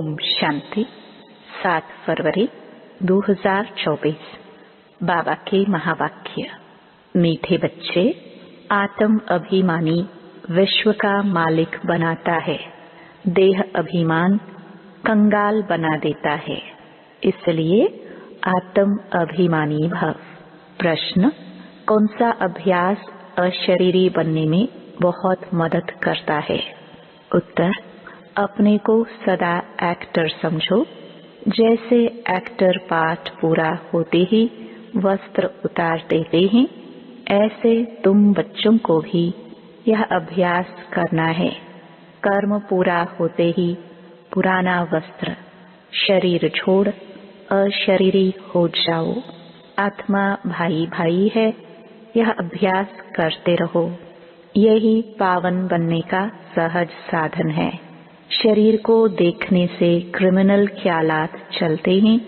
ओम शांति। 7 फरवरी 2024। बाबा के महावाक्य। मीठे बच्चे, आत्म अभिमानी विश्व का मालिक बनाता है, देह अभिमान कंगाल बना देता है, इसलिए आत्म अभिमानी भव। प्रश्न: कौन सा अभ्यास अशरीरी बनने में बहुत मदद करता है? उत्तर: अपने को सदा एक्टर समझो। जैसे एक्टर पाठ पूरा होते ही वस्त्र उतार देते हैं, ऐसे तुम बच्चों को भी यह अभ्यास करना है। कर्म पूरा होते ही पुराना वस्त्र शरीर छोड़ अशरीरी हो जाओ। आत्मा भाई भाई है, यह अभ्यास करते रहो। यही पावन बनने का सहज साधन है। शरीर को देखने से क्रिमिनल ख्यालात चलते हैं,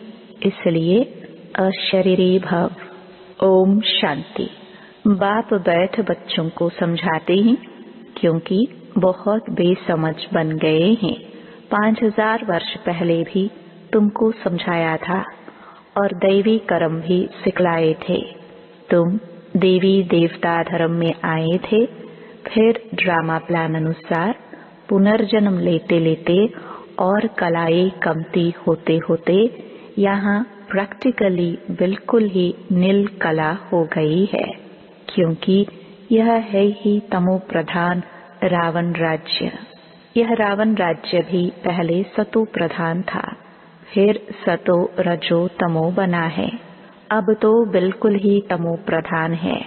इसलिए अशरीरी भव। ओम शांति। बाप बैठ बच्चों को समझाते हैं, क्योंकि बहुत बेसमझ बन गए हैं। 5000 वर्ष पहले भी तुमको समझाया था और दैवी कर्म भी सिखलाए थे। तुम देवी देवता धर्म में आए थे, फिर ड्रामा प्लान अनुसार पुनर्जन्म लेते लेते और कलाएं कमती होते होते यहाँ प्रैक्टिकली बिल्कुल ही नील कला हो गई है, क्योंकि यह है ही तमो प्रधान रावण राज्य। यह रावण राज्य भी पहले सतो प्रधान था, फिर सतो रजो तमो बना है, अब तो बिल्कुल ही तमो प्रधान है।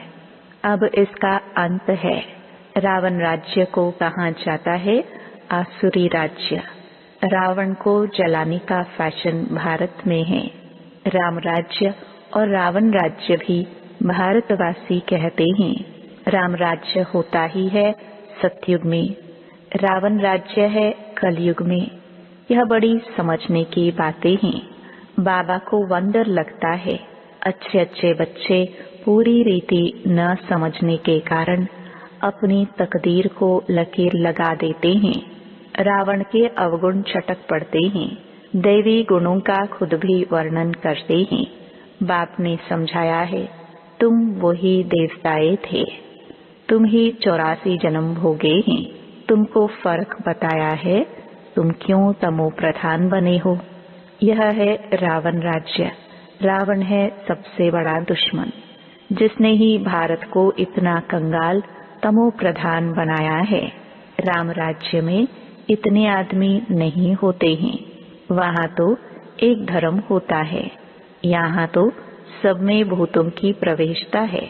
अब इसका अंत है। रावण राज्य को कहा जाता है आसुरी राज्य। रावण को जलाने का फैशन भारत में है। राम राज्य और रावण राज्य भी भारतवासी कहते हैं। राम राज्य होता ही है सतयुग में, रावण राज्य है कलयुग में। यह बड़ी समझने की बातें हैं। बाबा को वंडर लगता है, अच्छे अच्छे बच्चे पूरी रीति न समझने के कारण अपनी तकदीर को लकीर लगा देते हैं। रावण के अवगुण चटक पड़ते हैं, दैवी गुणों का खुद भी वर्णन करते हैं। बाप ने समझाया है, तुम वही देवताए थे, तुम ही 84 जन्म भोगे हैं। तुमको फर्क बताया है, तुम क्यों तमो प्रधान बने हो। यह है रावण राज्य। रावण है सबसे बड़ा दुश्मन, जिसने ही भारत को इतना कंगाल तमो प्रधान बनाया है। राम राज्य में इतने आदमी नहीं होते हैं, वहाँ तो एक धर्म होता है। यहाँ तो सब में भूतों की प्रवेशता है।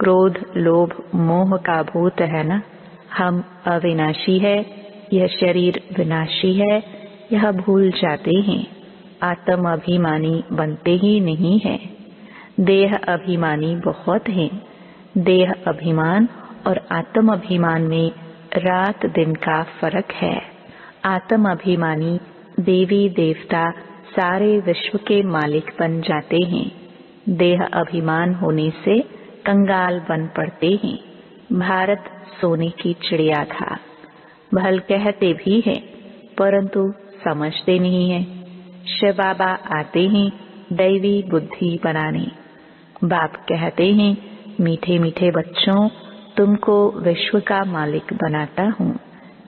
क्रोध लोभ मोह का भूत है ना। हम अविनाशी है, यह शरीर विनाशी है, यह भूल जाते हैं। आत्म अभिमानी बनते ही नहीं है। देह अभिमानी बहुत हैं। देह अभिमान और आत्म अभिमान में रात दिन का फर्क है। आत्म अभिमानी देवी देवता सारे विश्व के मालिक बन जाते हैं। देह अभिमान होने से कंगाल बन पड़ते हैं। भारत सोने की चिड़िया था। भल कहते भी हैं, परंतु समझते नहीं हैं। शिव बाबा आते हैं दैवी बुद्धि बनाने। बाप कहते हैं, मीठे मीठे बच्चों, तुमको विश्व का मालिक बनाता हूँ।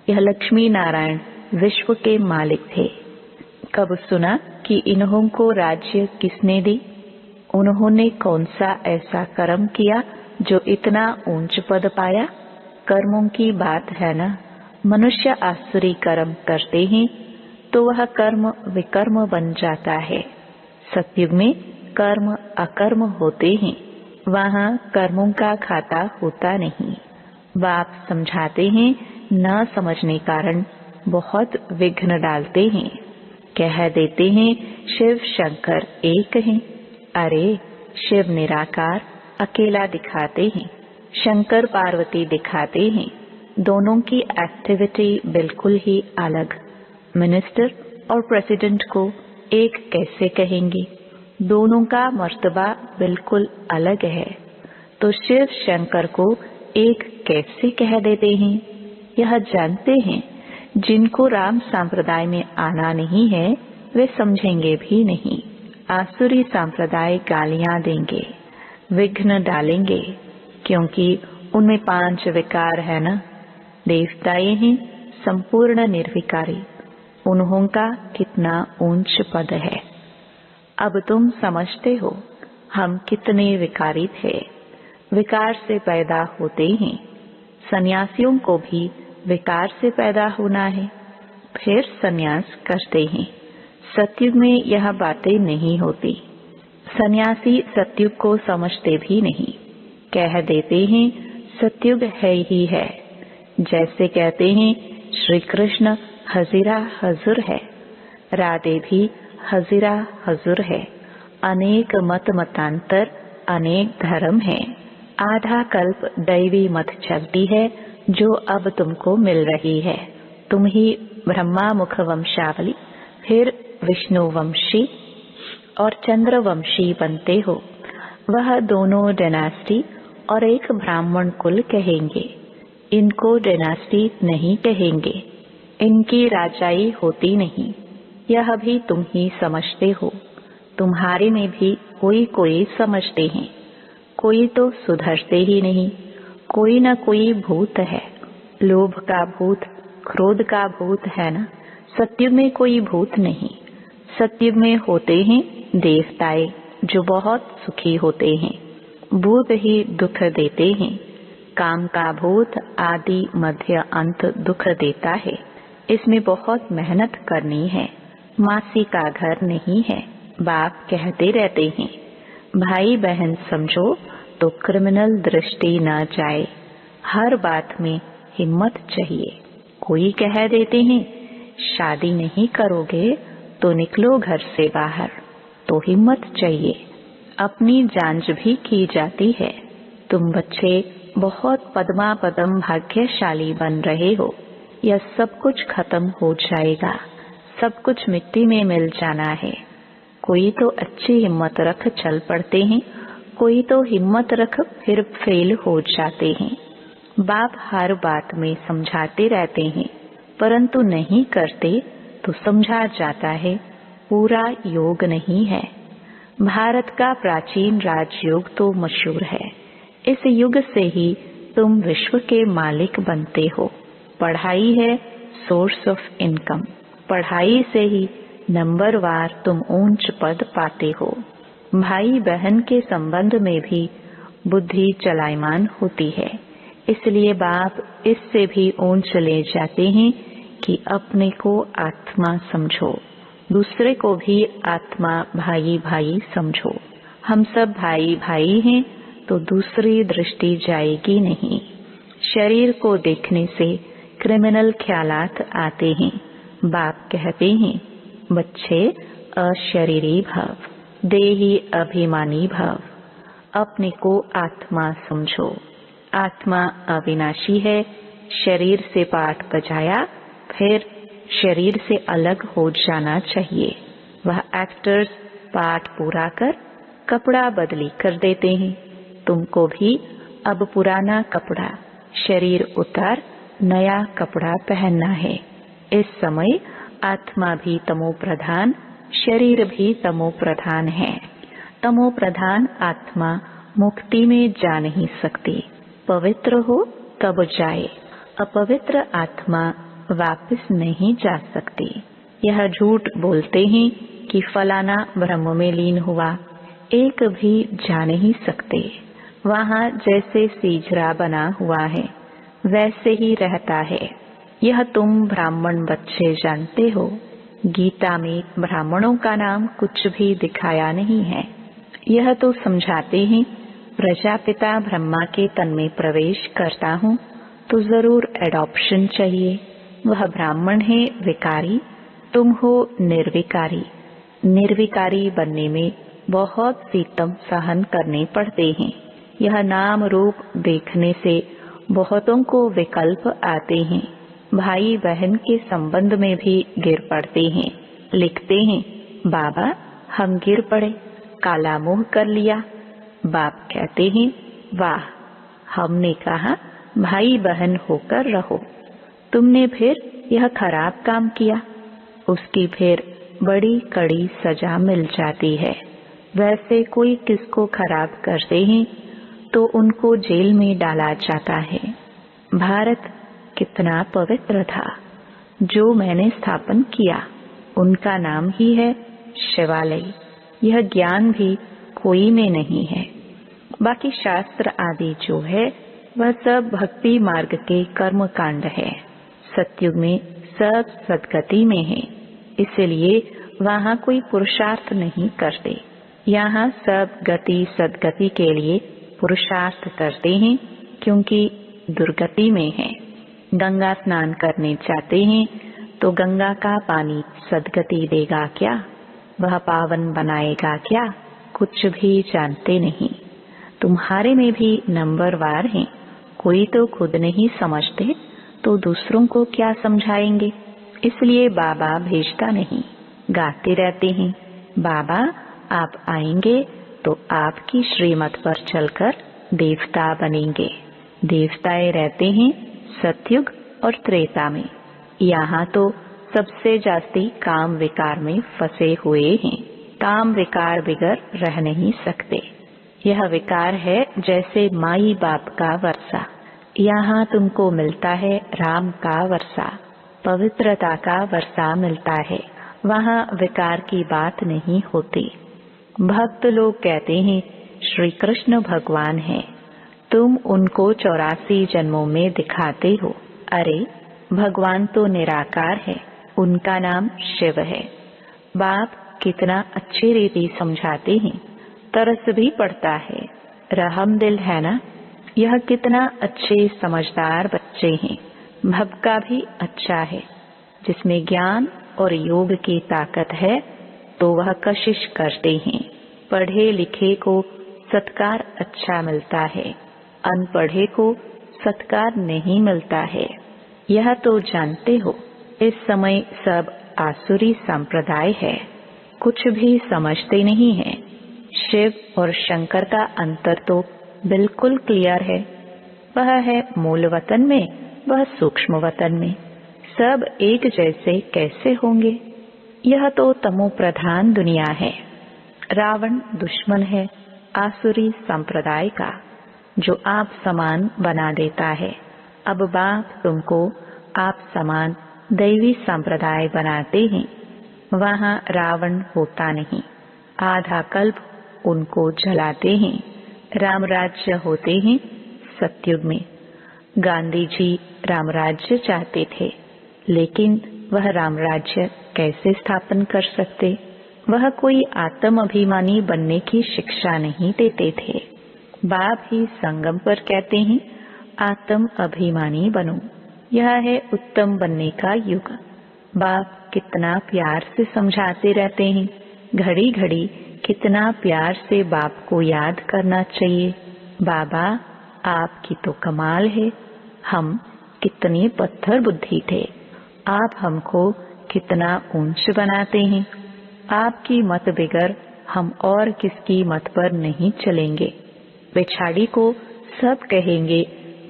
यह लक्ष्मी नारायण विश्व के मालिक थे। कब सुना कि इन्हों को राज्य किसने दी? उन्होंने कौन सा ऐसा कर्म किया जो इतना ऊंच पद पाया? कर्मों की बात है ना। मनुष्य आसुरी कर्म करते हैं तो वह कर्म विकर्म बन जाता है। सतयुग में कर्म अकर्म होते हैं, वहाँ कर्मों का खाता होता नहीं। बाप समझाते हैं, न समझने कारण बहुत विघ्न डालते हैं। कह देते हैं शिव शंकर एक हैं। अरे शिव निराकार अकेला दिखाते हैं, शंकर पार्वती दिखाते हैं। दोनों की एक्टिविटी बिल्कुल ही अलग। मिनिस्टर और प्रेसिडेंट को एक कैसे कहेंगे? दोनों का मर्तबा बिल्कुल अलग है, तो शिव शंकर को एक कैसे कह देते हैं? यह जानते हैं जिनको राम संप्रदाय में आना नहीं है वे समझेंगे भी नहीं। आसुरी संप्रदाय गालियां देंगे, विघ्न डालेंगे, क्योंकि उनमें 5 विकार है ना। देवताएं हैं संपूर्ण निर्विकारी, उन्हों का कितना ऊंच पद है। अब तुम समझते हो हम कितने विकारी थे। विकार से पैदा होते हैं। सन्यासियों को भी विकार से पैदा होना है, फिर सन्यास करते हैं। सतयुग में यह बातें नहीं होती। सन्यासी सतयुग को समझते भी नहीं, कह देते हैं सतयुग है ही है। जैसे कहते हैं श्री कृष्ण हजीरा हजूर है, राधे भी हजीरा हजूर है। अनेक मत मतांतर, अनेक धर्म है। आधा कल्प दैवी मत चलती है जो अब तुमको मिल रही है। तुम ही ब्रह्मा मुख वंशावली, फिर विष्णु वंशी और चंद्र वंशी बनते हो। वह दोनों डायनास्टी और एक ब्राह्मण कुल कहेंगे। इनको डायनास्टी नहीं कहेंगे, इनकी राजाई होती नहीं। यह भी तुम ही समझते हो। तुम्हारे में भी कोई कोई समझते हैं, कोई तो सुधरते ही नहीं। कोई न कोई भूत है। लोभ का भूत, क्रोध का भूत है ना। सतयुग में कोई भूत नहीं। सतयुग में होते हैं देवताएं जो बहुत सुखी होते हैं। भूत ही दुख देते हैं। काम का भूत आदि मध्य अंत दुख देता है। इसमें बहुत मेहनत करनी है। मासी का घर नहीं है। बाप कहते रहते हैं भाई बहन समझो तो क्रिमिनल दृष्टि न जाए। हर बात में हिम्मत चाहिए। कोई कह देते हैं शादी नहीं करोगे तो निकलो घर से बाहर, तो हिम्मत चाहिए। अपनी जांच भी की जाती है। तुम बच्चे बहुत पद्मा पदम भाग्यशाली बन रहे हो। यह सब कुछ खत्म हो जाएगा। सब कुछ मिट्टी में मिल जाना है। कोई तो अच्छी हिम्मत रख चल पड़ते हैं, कोई तो हिम्मत रख फिर फेल हो जाते हैं। बाप हर बात में समझाते रहते हैं, परंतु नहीं करते तो समझा जाता है पूरा योग नहीं है। भारत का प्राचीन राजयोग तो मशहूर है। इस युग से ही तुम विश्व के मालिक बनते हो। पढ़ाई है सोर्स ऑफ इनकम। पढ़ाई से ही नंबरवार तुम ऊंच पद पाते हो। भाई बहन के संबंध में भी बुद्धि चलायमान होती है। इसलिए बाप इससे भी ऊंच ले जाते हैं कि अपने को आत्मा समझो, दूसरे को भी आत्मा भाई भाई समझो। हम सब भाई भाई हैं तो दूसरी दृष्टि जाएगी नहीं। शरीर को देखने से क्रिमिनल ख्यालात आते हैं। बाप कहते हैं बच्चे अशरीरी भव, देही अभिमानी भव। अपने को आत्मा समझो। आत्मा अविनाशी है। शरीर से पाठ बजाया, फिर शरीर से अलग हो जाना चाहिए। वह एक्टर्स पाठ पूरा कर कपड़ा बदली कर देते हैं। तुमको भी अब पुराना कपड़ा शरीर उतार नया कपड़ा पहनना है। इस समय आत्मा भी तमो प्रधान, शरीर भी तमो प्रधान है। तमो प्रधान आत्मा मुक्ति में जा नहीं सकती। पवित्र हो तब जाए। अपवित्र आत्मा वापस नहीं जा सकती। यह झूठ बोलते हैं कि फलाना ब्रह्म में लीन हुआ, एक भी जा नहीं सकते। वहाँ जैसे सीजरा बना हुआ है वैसे ही रहता है। यह तुम ब्राह्मण बच्चे जानते हो। गीता में ब्राह्मणों का नाम कुछ भी दिखाया नहीं है। यह तो समझाते हैं प्रजापिता ब्रह्मा के तन में प्रवेश करता हूँ तो जरूर एडॉप्शन चाहिए। वह ब्राह्मण है विकारी, तुम हो निर्विकारी। निर्विकारी बनने में बहुत सितम सहन करने पड़ते हैं। यह नाम रूप देखने से बहुतों को विकल्प आते हैं। भाई बहन के संबंध में भी गिर पड़ते हैं। लिखते हैं बाबा हम गिर पड़े, काला मुंह कर लिया। बाप कहते हैं वाह, हमने कहा भाई बहन होकर रहो। तुमने फिर यह खराब काम किया, उसकी फिर बड़ी कड़ी सजा मिल जाती है। वैसे कोई किसको खराब करते हैं तो उनको जेल में डाला जाता है। भारत कितना पवित्र था। जो मैंने स्थापन किया उनका नाम ही है शिवालय। यह ज्ञान भी कोई में नहीं है। बाकी शास्त्र आदि जो है वह सब भक्ति मार्ग के कर्म कांड है। सतयुग में सब सदगति में है, इसलिए वहाँ कोई पुरुषार्थ नहीं करते। यहाँ सब गति सदगति के लिए पुरुषार्थ करते हैं, क्योंकि दुर्गति में है। गंगा स्नान करने जाते हैं तो गंगा का पानी सदगति देगा क्या? वह पावन बनाएगा क्या? कुछ भी जानते नहीं। तुम्हारे में भी नंबरवार हैं। कोई तो खुद नहीं समझते तो दूसरों को क्या समझाएंगे। इसलिए बाबा भेजता नहीं, गाते रहते हैं, बाबा आप आएंगे तो आपकी श्रीमत पर चलकर देवता बनेंगे। देवताएं रहते हैं सतयुग और त्रेता में। यहाँ तो सबसे जास्ती काम विकार में फंसे हुए हैं। काम विकार बिगर रह नहीं सकते। यह विकार है जैसे माई बाप का वर्षा। यहाँ तुमको मिलता है राम का वर्षा, पवित्रता का वर्षा मिलता है। वहाँ विकार की बात नहीं होती। भक्त लोग कहते हैं श्री कृष्ण भगवान है, तुम उनको 84 जन्मों में दिखाते हो। अरे भगवान तो निराकार है, उनका नाम शिव है। बाप कितना अच्छी रीति समझाते हैं, तरस भी पड़ता है। रहम दिल है ना। यह कितना अच्छे समझदार बच्चे हैं। भक्का भी अच्छा है। जिसमें ज्ञान और योग की ताकत है तो वह कशिश करते हैं। पढ़े लिखे को सत्कार अच्छा मिलता है, अनपढ़े को सत्कार नहीं मिलता है। यह तो जानते हो इस समय सब आसुरी संप्रदाय है, कुछ भी समझते नहीं है। शिव और शंकर का अंतर तो बिल्कुल क्लियर है। वह है मूल वतन में, वह सूक्ष्म वतन में। सब एक जैसे कैसे होंगे। यह तो तमो प्रधान दुनिया है। रावण दुश्मन है आसुरी संप्रदाय का, जो आप समान बना देता है। अब बाप तुमको आप समान दैवी संप्रदाय बनाते हैं। वहाँ रावण होता नहीं। आधा कल्प उनको जलाते हैं। राम राज्य होते हैं सतयुग में। गांधी जी राम राज्य चाहते थे, लेकिन वह राम राज्य कैसे स्थापन कर सकते। वह कोई आत्म अभिमानी बनने की शिक्षा नहीं देते थे। बाप ही संगम पर कहते हैं आत्म अभिमानी बनो। यह है उत्तम बनने का युग। बाप कितना प्यार से समझाते रहते हैं। घड़ी घड़ी कितना प्यार से बाप को याद करना चाहिए। बाबा आपकी तो कमाल है। हम कितने पत्थर बुद्धि थे, आप हमको कितना ऊंच बनाते हैं। आपकी मत बिगर हम और किसकी मत पर नहीं चलेंगे। पिछाड़ी को सब कहेंगे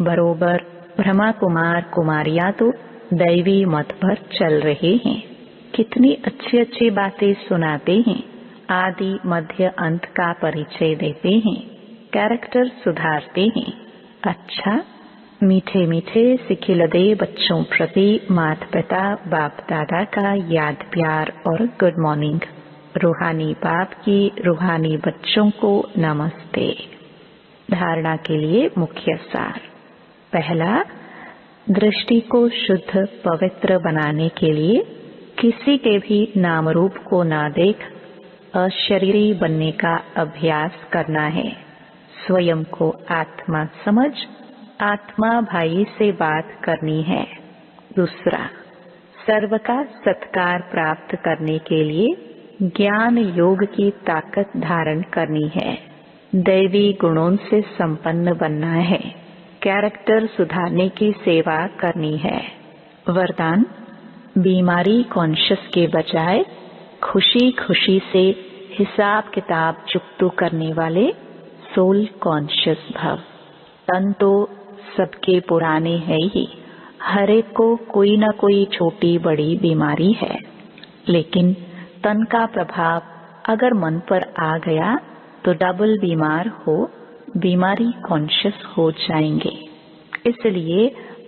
बरोबर ब्रह्मा कुमार कुमारियां तो दैवी मत पर चल रहे हैं। कितनी अच्छी अच्छी बातें सुनाते हैं। आदि मध्य अंत का परिचय देते हैं। कैरेक्टर सुधारते हैं। अच्छा, मीठे मीठे सिखिलदे बच्चों प्रति माता पिता बाप दादा का याद प्यार और गुड मॉर्निंग। रूहानी बाप की रूहानी बच्चों को नमस्ते। धारणा के लिए मुख्य सार। पहला, दृष्टि को शुद्ध पवित्र बनाने के लिए किसी के भी नाम रूप को ना देख अशरीरी बनने का अभ्यास करना है। स्वयं को आत्मा समझ आत्मा भाई से बात करनी है। दूसरा, सर्व का सत्कार प्राप्त करने के लिए ज्ञान योग की ताकत धारण करनी है। दैवी गुणों से संपन्न बनना है। कैरेक्टर सुधारने की सेवा करनी है। वरदान, बीमारी कॉन्शियस के बजाय खुशी खुशी से हिसाब किताब चुकतू करने वाले सोल कॉन्शियस भव। तन तो सबके पुराने है ही, हर एक को कोई ना कोई छोटी बड़ी बीमारी है, लेकिन तन का प्रभाव अगर मन पर आ गया तो डबल बीमार हो, बीमारी कॉन्शियस हो जाएंगे। इसलिए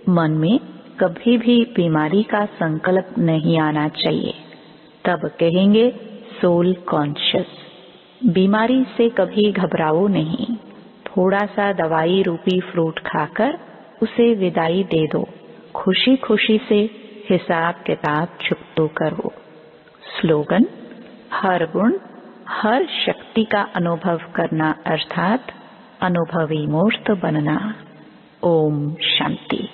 मन में कभी भी बीमारी का संकल्प नहीं आना चाहिए, तब कहेंगे सोल कॉन्शियस। बीमारी से कभी घबराओ नहीं, थोड़ा सा दवाई रूपी फ्रूट खाकर उसे विदाई दे दो, खुशी खुशी से हिसाब किताब चुकतो करो। स्लोगन: हर गुण हर शक्ति का अनुभव करना, अर्थात अनुभवी मूर्त बनना। ओम शांति।